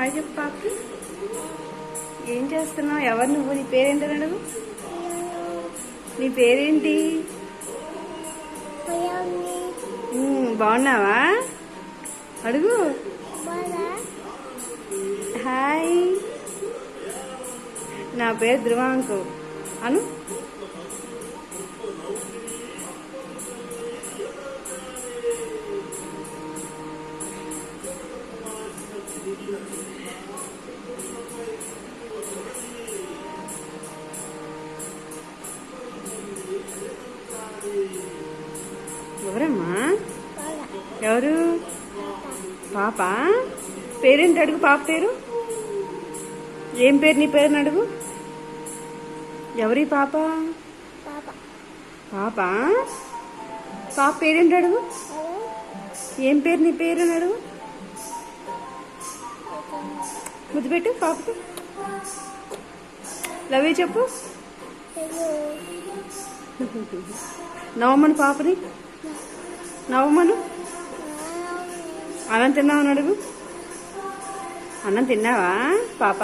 Hi చెప్పు పాపకి. ఏం చేస్తున్నావు? ఎవరు నువ్వు? నీ పేరేంటని అడుగు. నీ పేరేంటి? బాగున్నావా? అడుగు. హాయ్, నా పేరు ధ్రువాంకు అను. ఎవరమ్మా? ఎవరు? పాప పేరేంటి అడుగు. పాప పేరు ఏం పేరు? నీ పేరుని అడుగు. ఎవరి పాప? పాప పాప పేరేంటి అడుగు. ఏం పేరు? నీ పేరు అని అడుగు. ముద్దు పెట్టు పాపకు. లవ్ యూ చెప్పు. నవ్వమను పాపని. నవ్వమను. అన్నం తిన్నావని అడుగు. అన్నం తిన్నావా పాప?